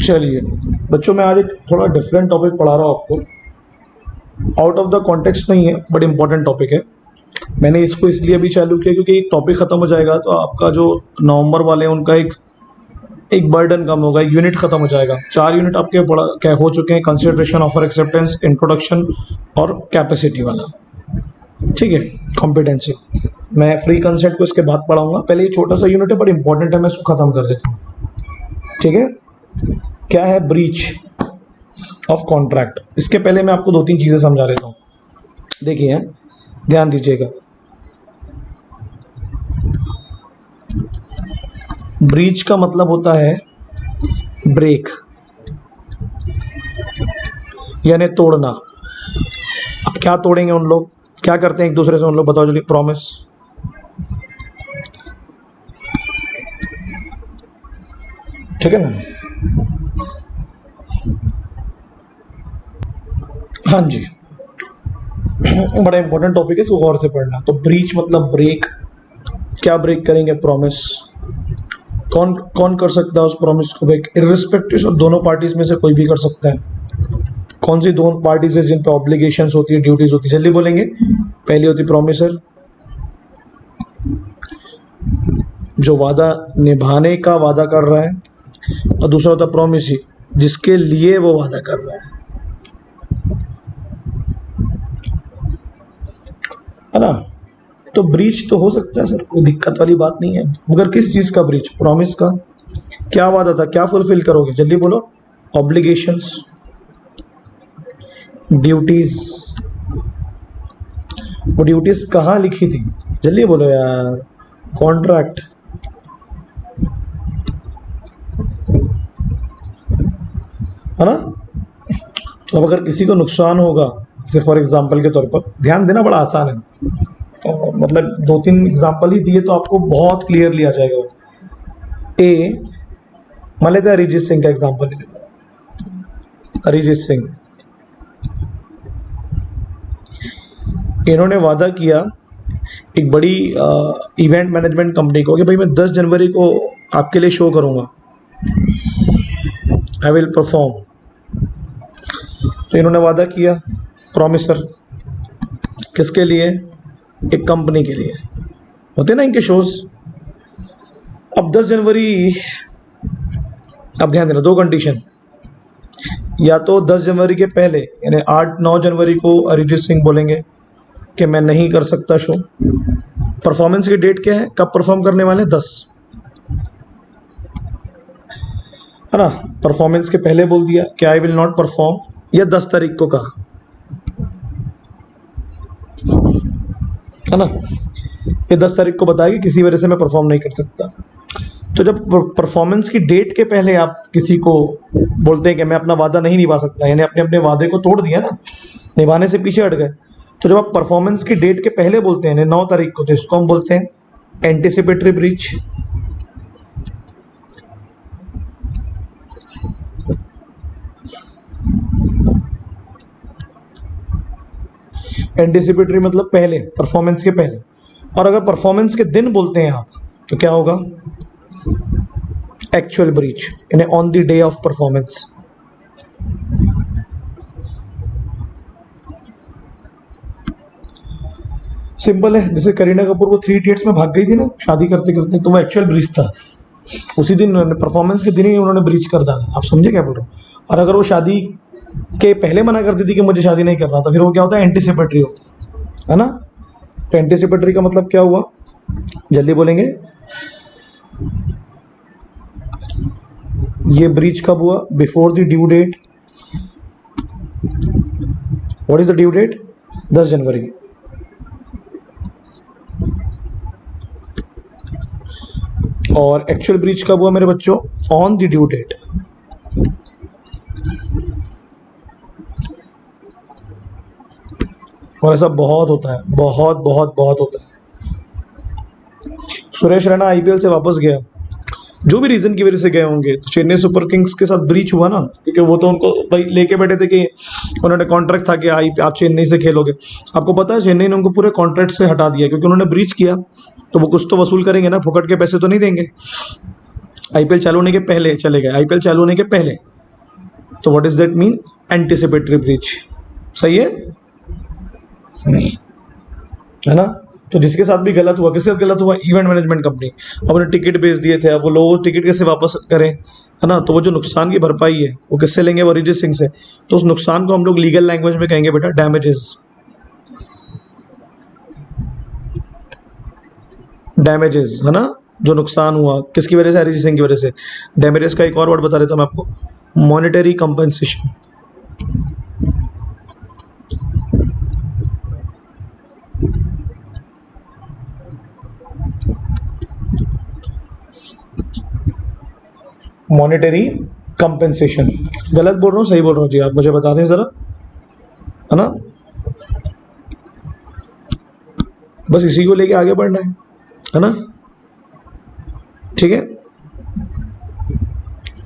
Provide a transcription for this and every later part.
चलिए बच्चों, मैं आज एक थोड़ा डिफरेंट टॉपिक पढ़ा रहा हूँ आपको। आउट ऑफ द कॉन्टेक्स्ट नहीं है, बट इम्पोर्टेंट टॉपिक है। मैंने इसको इसलिए भी चालू किया क्योंकि एक टॉपिक ख़त्म हो जाएगा तो आपका जो नवंबर वाले हैं उनका एक बर्डन कम होगा, एक यूनिट खत्म हो जाएगा। 4 यूनिट आपके पढ़ा क्या हो चुके हैं, कंसिडरेशन, ऑफर एक्सेप्टेंस, इंट्रोडक्शन और कैपेसिटी वाला। ठीक है, कॉम्पिटेंसी। मैं फ्री कंसेप्ट को इसके बाद पढ़ाऊंगा। पहले ये छोटा सा यूनिट है बट इंपॉर्टेंट है, मैं इसको खत्म कर देता हूँ। ठीक है, क्या है ब्रीच ऑफ कॉन्ट्रैक्ट। इसके पहले मैं आपको 2-3 चीजें समझा देता हूँ। देखिए, ध्यान दीजिएगा। ब्रीच का मतलब होता है ब्रेक, यानी तोड़ना। अब क्या तोड़ेंगे उन लोग, क्या करते हैं एक दूसरे से उन लोग, बताओ जल्दी। प्रॉमिस, ठीक है ना? हाँ जी, बड़ा इंपॉर्टेंट टॉपिक है, इसको गौर से पढ़ना। तो ब्रीच मतलब ब्रेक। क्या ब्रेक करेंगे? प्रॉमिस। कौन कौन कर सकता है उस प्रॉमिस को ब्रेक? इररिस्पेक्टिव ऑफ दोनों पार्टीज में से कोई भी कर सकता है। कौन सी दोनों पार्टीज है जिन पे ऑब्लिगेशंस होती है, ड्यूटीज होती है? जल्दी बोलेंगे। पहली होती प्रॉमिसर, जो वादा निभाने का वादा कर रहा है, और दूसरा होता प्रॉमिसी, जिसके लिए वो वादा कर रहा है ना? तो ब्रीच तो हो सकता है सर, कोई दिक्कत वाली बात नहीं है, मगर किस चीज का ब्रीच? प्रॉमिस का। क्या वादा था, क्या फुलफिल करोगे? जल्दी बोलो। Obligations, duties. वो ड्यूटीज कहाँ लिखी थी? जल्दी बोलो यार। कॉन्ट्रैक्ट, है ना? तो अब अगर किसी को नुकसान होगा, जैसे फॉर एग्जाम्पल के तौर पर, ध्यान देना बड़ा आसान है, तो मतलब 2-3 एग्जाम्पल ही दिए तो आपको बहुत क्लियरली आ जाएगा। ए, मान लेते हैं अरिजीत सिंह का एग्जाम्पल ले लेते हैं। अरिजीत सिंह, इन्होंने वादा किया एक बड़ी इवेंट मैनेजमेंट कंपनी को कि भाई मैं 10 जनवरी को आपके लिए शो करूंगा, आई विल परफॉर्म। तो इन्होंने वादा किया, प्रॉमिसर। किसके लिए? एक कंपनी के लिए। होते ना इनके शोज। अब 10 जनवरी, अब ध्यान देना, 2 कंडीशन। या तो 10 जनवरी के पहले यानी 8-9 जनवरी को अरिजीत सिंह बोलेंगे कि मैं नहीं कर सकता शो। परफॉर्मेंस की डेट क्या है, कब परफॉर्म करने वाले? 10, है ना? परफॉर्मेंस के पहले बोल दिया कि आई विल नॉट परफॉर्म, या 10 तारीख को कहा, है ना? ये 10 तारीख को बताया कि किसी वजह से मैं परफॉर्म नहीं कर सकता। तो जब परफॉर्मेंस की डेट के पहले आप किसी को बोलते हैं कि मैं अपना वादा नहीं निभा सकता, यानी अपने अपने वादे को तोड़ दिया ना, निभाने से पीछे हट गए, तो जब आप परफॉर्मेंस की डेट के पहले बोलते हैं 9 तारीख को, तो इसको हम बोलते हैं एंटिसिपेटरी ब्रीच। एंटिसिपेटरी मतलब पहले, परफॉर्मेंस के पहले। और अगर परफॉर्मेंस के दिन बोलते हैं आप, तो क्या होगा? एक्चुअल ब्रीच, यानी on the day of performance. Simple है। जैसे करीना कपूर को 3 इडियट्स में भाग गई थी ना शादी करते करते, तो वो एक्चुअल ब्रीच था। उसी दिन परफॉर्मेंस के दिन ही उन्होंने ब्रीच कर डाला। आप समझे क्या बोल रहा हूँ? और अगर वो शादी के पहले मना करती थी कि मुझे शादी नहीं करना, तो फिर वो क्या होता है? एंटिसिपेटरी होता है ना? तो एंटिसिपेटरी का मतलब क्या हुआ? जल्दी बोलेंगे। ये ब्रीच कब हुआ? Before the due date. What is the due date? 10 जनवरी। और एक्चुअल ब्रीच कब हुआ मेरे बच्चों? On the due date. और ऐसा बहुत होता है, बहुत बहुत बहुत होता है। सुरेश रैना आईपीएल से वापस गया, जो भी रीजन की वजह से गए होंगे, तो चेन्नई सुपर किंग्स के साथ ब्रीच हुआ ना, क्योंकि वो तो उनको भाई लेके बैठे थे कि उन्होंने कॉन्ट्रैक्ट था कि आप चेन्नई से खेलोगे। आपको पता है चेन्नई ने उनको पूरे कॉन्ट्रैक्ट से हटा दिया, क्योंकि उन्होंने ब्रीच किया, तो वो कुछ तो वसूल करेंगे ना, फुकट के पैसे तो नहीं देंगे। आईपीएल चालू होने के पहले चले गए, आईपीएल चालू होने के पहले, तो what is that mean? Anticipatory breach. सही है ना? तो जिसके साथ भी गलत हुआ, किसके साथ गलत हुआ? Event management company. अब उन्हें टिकट बेच दिए थे, अब वो लोग टिकट कैसे वापस करें, है ना? तो वो जो नुकसान की भरपाई है वो किससे लेंगे? वो अरिजीत सिंह से। तो उस नुकसान को हम लोग लीगल लैंग्वेज में कहेंगे बेटा डैमेजेस। डैमेजेस, है ना? जो नुकसान हुआ किसकी वजह से? अरिजीत सिंह की वजह से। डैमेजेस का एक और वर्ड बता देता हूँ मैं आपको, मॉनेटरी कंपनसेशन। Monetary compensation. गलत बोल रहा हूँ, सही बोल रहा हूँ जी? आप मुझे बता दें जरा, है ना? बस इसी को लेके आगे बढ़ना है ना? ठीक है।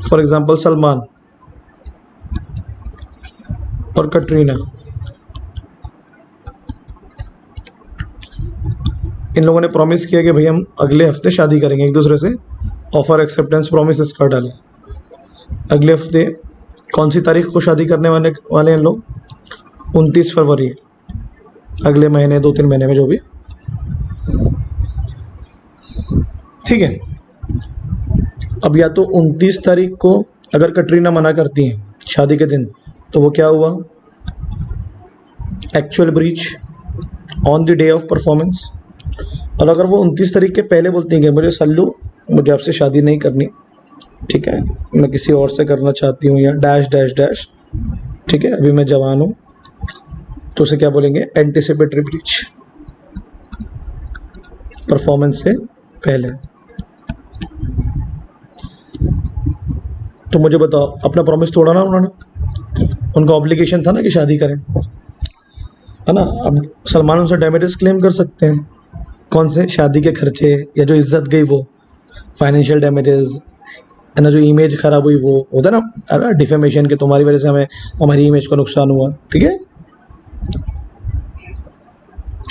फॉर एग्जाम्पल सलमान और कटरीना, इन लोगों ने प्रॉमिस किया कि भाई हम अगले हफ्ते शादी करेंगे एक दूसरे से। ऑफर एक्सेप्टेंस प्रॉमिस कर डाले। अगले हफ्ते कौन सी तारीख को शादी करने वाले हैं लोग? 29 फरवरी, अगले महीने, 2-3 महीने में, जो भी। ठीक है। अब या तो 29 तारीख को अगर कटरीना मना करती हैं शादी के दिन, तो वो क्या हुआ? Actual breach on the day of performance. और अगर वो 29 तारीख के पहले बोलती हैं कि मुझे सल्लू, मुझे आपसे शादी नहीं करनी, ठीक है, मैं किसी और से करना चाहती हूँ, या डैश डैश डैश, ठीक है, अभी मैं जवान हूँ, तो उसे क्या बोलेंगे? एंटिसिपेटरी ब्रीच, परफॉर्मेंस से पहले। तो मुझे बताओ, अपना प्रॉमिस तोड़ा ना उन्होंने? उनका ऑब्लिगेशन था ना कि शादी करें, है ना? अब सलमान उनसे डैमेजेस क्लेम कर सकते हैं। कौन से? शादी के खर्चे, या जो इज्जत गई वो, फाइनेंशियल डैमेजेस, है ना? जो इमेज खराब हुई वो होता है ना डिफेमेशन के, तुम्हारी वजह से हमें हमारी इमेज को नुकसान हुआ। ठीक है।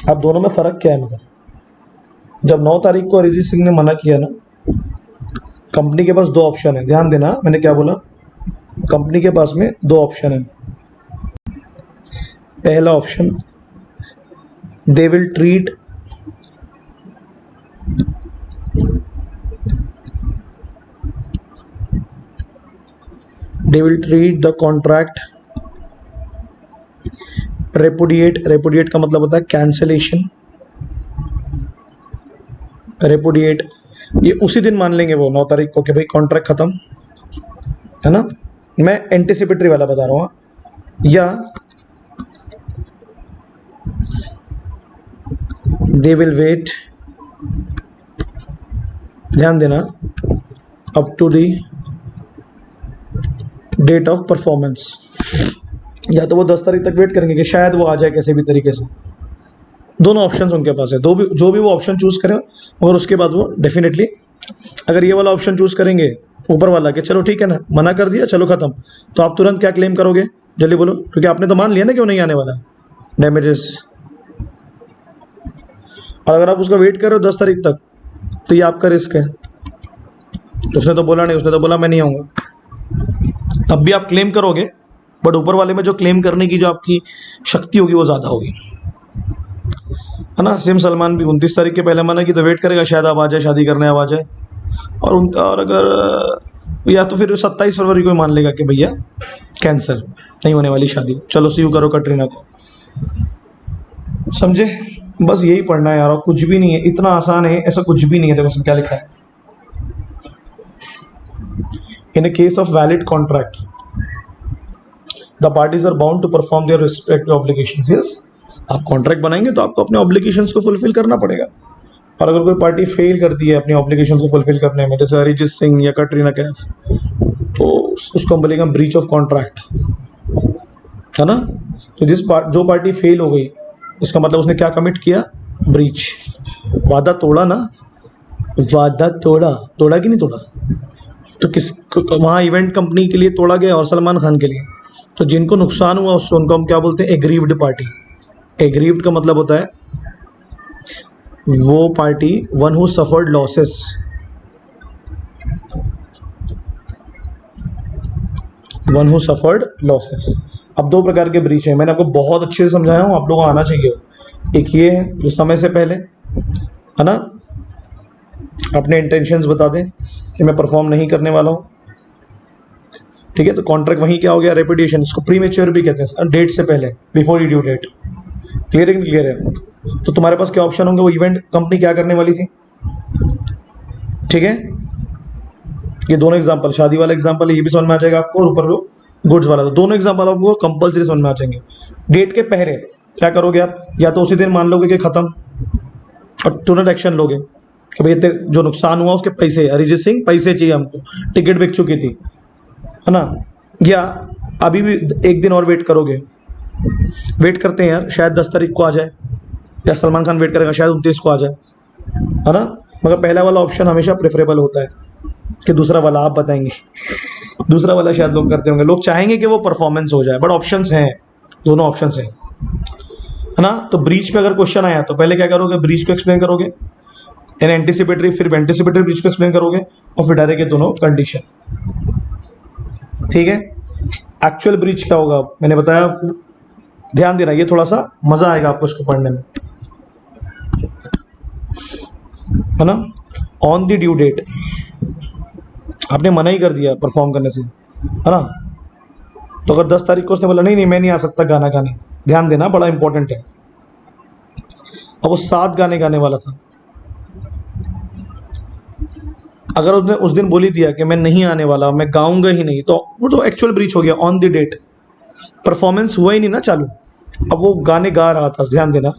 अब दोनों में फ़र्क क्या है? मगर जब 9 तारीख को अरिजीत सिंह ने मना किया ना, कंपनी के पास 2 ऑप्शन है। ध्यान देना मैंने क्या बोला। कंपनी के पास में 2 ऑप्शन है। पहला option, they will treat the contract repudiate का मतलब होता है कैंसलेशन। रेपुडिएट ये उसी दिन मान लेंगे वो 9 तारीख को कि भाई कॉन्ट्रैक्ट खत्म, है ना? मैं एंटिसिपेटरी वाला बता रहा हूँ। या दे विल वेट, ध्यान देना, up to the date of performance. या तो वो 10 तारीख तक वेट करेंगे कि शायद वो आ जाए किसी भी तरीके से। दोनों ऑप्शंस उनके पास है। जो भी वो ऑप्शन चूज़ करें, और उसके बाद वो डेफिनेटली, अगर ये वाला ऑप्शन चूज़ करेंगे ऊपर वाला कि चलो ठीक है ना, मना कर दिया, चलो ख़त्म, तो आप तुरंत क्या क्लेम करोगे? जल्दी बोलो, क्योंकि आपने तो मान लिया ना कि वो नहीं आने वाला डैमेजेस। और अगर आप उसका वेट कर रहे हो 10 तारीख तक, तो ये आपका रिस्क है। उसने तो बोला नहीं, उसने तो बोला मैं नहीं आऊँगा, तब भी आप क्लेम करोगे, बट ऊपर वाले में जो क्लेम करने की जो आपकी शक्ति होगी वो ज़्यादा होगी, है ना? सेम सलमान भी 29 तारीख के पहले मना की तो वेट करेगा, शायद आप आ जाए, शादी करने आप आ जाए। और अगर या तो फिर 27 फरवरी को मान लेगा कि भैया कैंसिल, नहीं होने वाली शादी, चलो सी यू करो कटरीना को। समझे? बस यही पढ़ना है यार, और कुछ भी नहीं है। इतना आसान है, ऐसा कुछ भी नहीं है। देखो क्या लिखा है, in a case of valid contract the parties are bound to perform their respective obligations. Yes, आप कॉन्ट्रैक्ट बनाएंगे तो आपको अपने ऑब्लिगेशंस को फुलफिल करना पड़ेगा। और अगर कोई पार्टी फेल करती है अपनी ऑब्लिगेशंस को फुलफिल करने में, जैसे अरिजीत सिंह या कटरीना कैफ, तो उसको बोलेगा ब्रीच ऑफ कॉन्ट्रैक्ट, है ना? तो जो पार्टी फेल हो गई, इसका मतलब उसने क्या कमिट किया? ब्रीच। वादा तोड़ा ना, वादा तोड़ा कि नहीं तोड़ा? तो वहाँ इवेंट कंपनी के लिए तोड़ा गया और सलमान खान के लिए। तो जिनको नुकसान हुआ उससे उनको हम क्या बोलते हैं? Aggrieved party. एग्रीव्ड का मतलब होता है वो party one who suffered losses. One who suffered losses. अब दो प्रकार के ब्रीच है, मैंने आपको बहुत अच्छे से समझाया हूँ, आप लोगों को आना चाहिए। एक ये है जो समय से पहले है ना, अपने इंटेंशंस बता दें कि मैं परफॉर्म नहीं करने वाला हूँ, ठीक है। तो कॉन्ट्रैक्ट वहीं क्या हो गया, रेपुटेशन, इसको प्रीमेच्योर भी कहते हैं, डेट से पहले, बिफोर ड्यू डेट। क्लियर है कि क्लियर है? तो तुम्हारे पास क्या ऑप्शन होंगे, वो इवेंट कंपनी क्या करने वाली थी, ठीक है। ये दोनों एग्जांपल, शादी वाला एग्जांपल ये भी समझ में आ जाएगा आपको, और ऊपर वो गुड्स वाला, तो दोनों एग्जांपल आपको कंपलसरी समझ में आ जाएंगे। डेट के पहले क्या करोगे आप, या तो उसी दिन मान लोगे कि खत्म और तुरंत एक्शन लोगे कि भाई जो नुकसान हुआ उसके पैसे, अरिजीत सिंह पैसे चाहिए हमको, टिकट बिक चुकी थी, है ना। या अभी भी एक दिन और वेट करोगे, वेट करते हैं यार शायद 10 तारीख को आ जाए, या सलमान खान वेट करेगा शायद 29 को आ जाए, है ना। मगर पहला वाला ऑप्शन हमेशा प्रेफरेबल होता है कि दूसरा वाला, आप बताएंगे दूसरा वाला शायद लोग करते होंगे, लोग चाहेंगे कि वो परफॉर्मेंस हो जाए, बट ऑप्शंस हैं, दोनों ऑप्शंस हैं, है ना। तो ब्रीच पे अगर क्वेश्चन आया तो पहले क्या करोगे, ब्रीच को एक्सप्लेन करोगे, यानी एंटीसिपेटरी, फिर एंटीसिपेटरी ब्रीच को एक्सप्लेन करोगे, और फिर डायरेक्ट ये दोनों कंडीशन, ठीक है। एक्चुअल ब्रीच क्या होगा मैंने बताया, ध्यान देना, ये थोड़ा सा मजा आएगा आपको इसको पढ़ने में, है ना। ऑन द ड्यू डेट, आपने मना ही कर दिया परफॉर्म करने से, है ना। तो अगर 10 तारीख को उसने बोला नहीं नहीं मैं नहीं आ सकता गाना गाने, ध्यान देना बड़ा इंपॉर्टेंट है। अब वो 7 गाने गाने वाला था, अगर उसने उस दिन बोली दिया कि मैं नहीं आने वाला, मैं गाऊंगा ही नहीं, तो वो तो एक्चुअल ब्रीच हो गया। ऑन द डेट परफॉर्मेंस हुआ ही नहीं ना चालू, अब वो गाने गा रहा था, ध्यान देना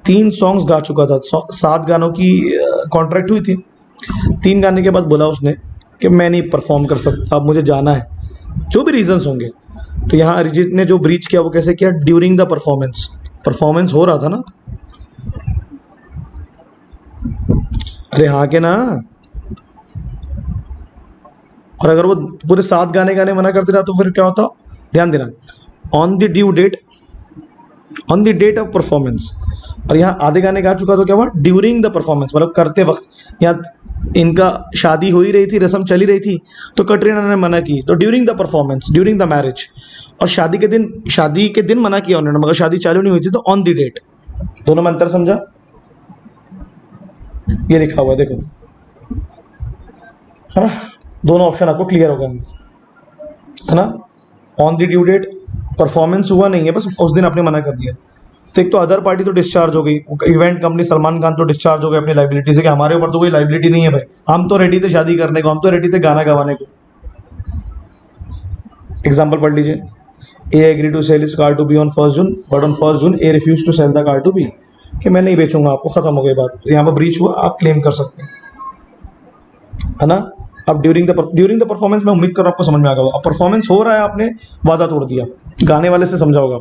3 सॉन्ग्स गा चुका था, 7 गानों की कॉन्ट्रैक्ट हुई थी। 3 गाने के बाद बोला उसने कि मैं नहीं परफॉर्म कर सकता, अब मुझे जाना है, जो भी रीजंस होंगे। तो यहाँ अरिजीत ने जो ब्रीच किया वो कैसे किया, ड्यूरिंग द परफॉर्मेंस, परफॉर्मेंस हो रहा था ना, अरे हाँ के ना। और अगर वो पूरे 7 गाने गाने मना करते रहा तो फिर क्या होता, ध्यान देना, on the due date, on the date of performance, और यहाँ आधे गाने गा चुका तो क्या हुआ, ड्यूरिंग द परफॉर्मेंस, मतलब करते वक्त। यहाँ इनका शादी हो ही रही थी, रस्म चली रही थी, तो कटरीना ने मना की, तो during the performance, during the marriage. और शादी के दिन मना किया उन्होंने, मगर शादी चालू नहीं हुई थी, तो ऑन द डेट। दोनों में अंतर समझा, ये लिखा हुआ है देखो, है ना। दोनों ऑप्शन आपको क्लियर हो गए, है ना। On the due date performance हुआ नहीं है, बस उस दिन आपने मना कर दिया, तो एक तो अदर पार्टी तो डिस्चार्ज हो गई, इवेंट कंपनी सलमान खान तो डिस्चार्ज हो गए अपनी लाइबिलिटी से कि हमारे ऊपर तो कोई लाइबिलिटी नहीं है भाई, हम तो रेडी थे शादी करने को, हम तो रेडी थे गाना गवाने को। एग्जाम्पल पढ़ लीजिए, A agree to sell his car to B on 1 June, but on 1 June A refuse to sell the car to B, कि मैं नहीं बेचूंगा आपको, खत्म हो गई बात। तो यहाँ पर ब्रीच हुआ, आप क्लेम कर सकते हैं, है ना। अब ड्यूरिंग द परफॉर्मेंस, मैं उम्मीद कर रहा हूँ आपको समझ में आ गया होगा। अब परफॉर्मेंस हो रहा है, आपने वादा तोड़ दिया, गाने वाले से समझा होगा,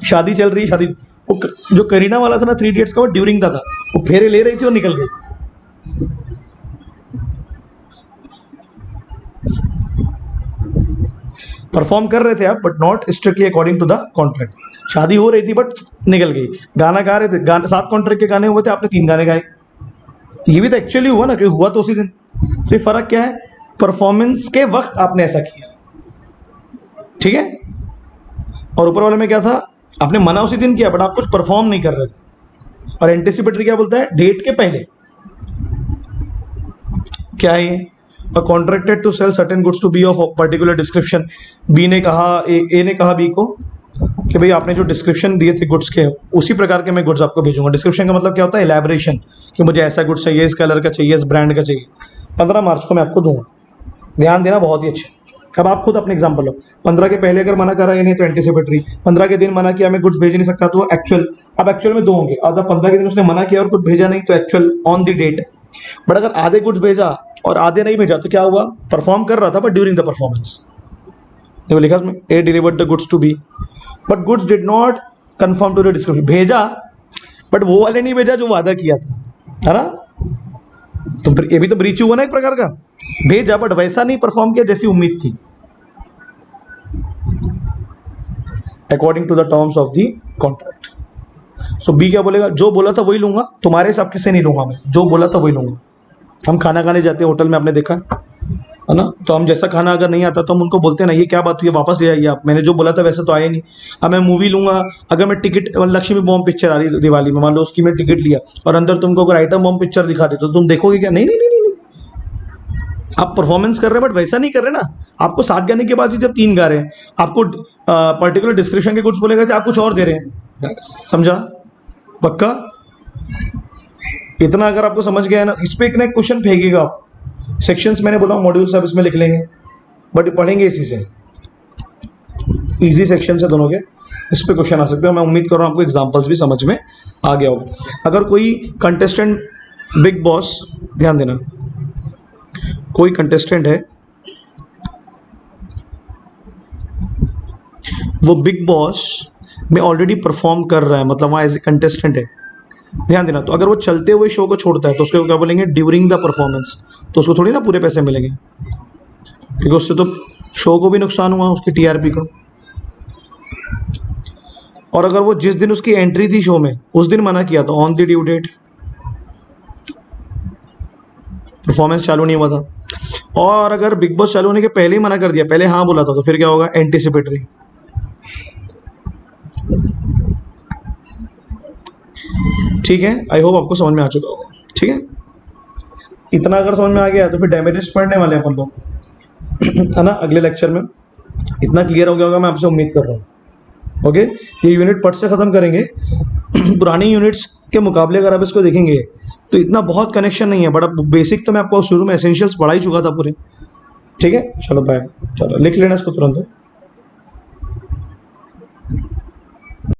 शादी चल रही है, शादी वो जो करीना वाला था ना 3 इडियट्स का, वो ड्यूरिंग था, वो फेरे ले रही थी और निकल गई। परफॉर्म कर रहे थे आप, but not strictly according to the contract. शादी हो रही थी बट निकल गई, गाना गा रहे थे, 7 कॉन्ट्रैक्ट के गाने हुए थे, आपने 3 गाने गाए, ये भी तो एक्चुअली हुआ ना, कि हुआ तो उसी दिन, सिर्फ फर्क क्या है, परफॉर्मेंस के वक्त आपने ऐसा किया, ठीक है। और ऊपर वाले में क्या था, आपने मना उसी दिन किया बट आप कुछ परफॉर्म नहीं कर रहे थे। और एंटिसिपेटरी क्या बोलता है, डेट के पहले, क्या है ये, contracted to sell certain goods to be of particular description. B ने कहा, ए ने कहा बी को कि भाई आपने जो डिस्क्रिप्शन दिए थे गुड्स के, उसी प्रकार के मैं गुड्स आपको भेजूंगा। डिस्क्रिप्शन का मतलब क्या होता है, एलैबोरेशन, कि मुझे ऐसा गुड्स चाहिए, इस कलर का चाहिए, इस ब्रांड का चाहिए, 15 मार्च को मैं आपको दूंगा। ध्यान देना बहुत ही अच्छे। अब आप खुद अपने एग्जाम्पल लो, 15 के पहले अगर मना करा या नहीं तो एंटीसिपेटरी, 15 के दिन मना किया मैं कुछ भेज नहीं सकता तो एक्चुअल। अब एक्चुअल में 2 होंगे, और जब 15 के दिन उसने मना किया और कुछ भेजा नहीं तो actual on the date. But अगर आधे कुछ भेजा और आधे नहीं भेजा तो क्या हुआ, परफॉर्म कर रहा था बट ड्यूरिंग द परफॉर्मेंस। देखो लिखा उसमें, A delivered the goods to B but goods did not conform to the description. भेजा बट वो वाले नहीं भेजा जो वादा किया था, है ना। तो ये भी तो ब्रीच हुआ ना एक प्रकार का, भेजा बट वैसा नहीं परफॉर्म किया जैसी उम्मीद थी, according to the terms of the contract. So B क्या बोलेगा, जो बोला था वही लूंगा, तुम्हारे हिसाब से नहीं लूंगा मैं, जो बोला था वही लूंगा। हम खाना खाने जाते हैं होटल में, आपने देखा है ना। तो हम जैसा खाना अगर नहीं आता तो हम उनको बोलते हैं ना ये क्या बात हुई है, वापस ले आइए आप, मैंने जो बोला था वैसे तो आया नहीं। अब मैं मूवी लूंगा, अगर मैं टिकट, लक्ष्मी बॉम्ब पिक्चर आ रही है दिवाली में, मान लो उसकी मैं टिकट लिया और अंदर तुमको अगर आइटम बॉम्ब पिक्चर दिखा दे तो तुम देखोगे क्या? नहीं नहीं नहीं नहीं, नहीं। आप परफॉर्मेंस कर रहे हैं बट वैसा नहीं कर रहे ना। आपको 7 गाने के बाद भी जब 3 गा रहे हैं, आपको पर्टिकुलर डिस्क्रिप्शन के कुछ बोलेगा कि आप कुछ और दे रहे हैं, समझा? पक्का? इतना अगर आपको समझ गया है ना, इस पे एक ना क्वेश्चन फेंकेगा आप। सेक्शंस मैंने बोला मॉड्यूल सब इसमें लिख लेंगे, बट पढ़ेंगे इसी से। इजी सेक्शन है दोनों के, इस पे क्वेश्चन आ सकते हैं। मैं उम्मीद कर रहा हूँ आपको एग्जांपल्स भी समझ में आ गया होगा। अगर कोई कंटेस्टेंट बिग बॉस, ध्यान देना, कोई कंटेस्टेंट है वो बिग बॉस में ऑलरेडी परफॉर्म कर रहा है, मतलब वहाँ एज ए कंटेस्टेंट है, ध्यान देना। तो अगर वो चलते हुए शो को छोड़ता है तो उसको क्या बोलेंगे? During the performance. तो उसको थोड़ी ना पूरे पैसे मिलेंगे, क्योंकि उससे तो शो को भी नुकसान हुआ, उसकी टीआरपी को। और अगर वो जिस दिन उसकी एंट्री थी शो में उस दिन मना किया तो on the due date, performance चालू नहीं हुआ था। और अगर बिग बॉस चालू होने के पहले ही मना कर दिया, पहले हाँ बोला था, तो फिर क्या होगा? एंटिसिपेटरी। ठीक है, आई होप आपको समझ में आ चुका होगा। ठीक है, इतना अगर समझ में आ गया तो फिर डैमेजेस पढ़ने वाले हैं अपन लोग, है ना, अगले लेक्चर में। इतना क्लियर हो गया होगा, मैं आपसे उम्मीद कर रहा हूँ। ओके, ये यूनिट पट से ख़त्म करेंगे। पुरानी यूनिट्स के मुकाबले अगर आप इसको देखेंगे तो इतना बहुत कनेक्शन नहीं है, बट अब बेसिक तो मैं आपको शुरू में एसेंशियल्स पढ़ा ही चुका था पूरे। ठीक है, चलो बाय, चलो लिख लेना इसको तुरंत।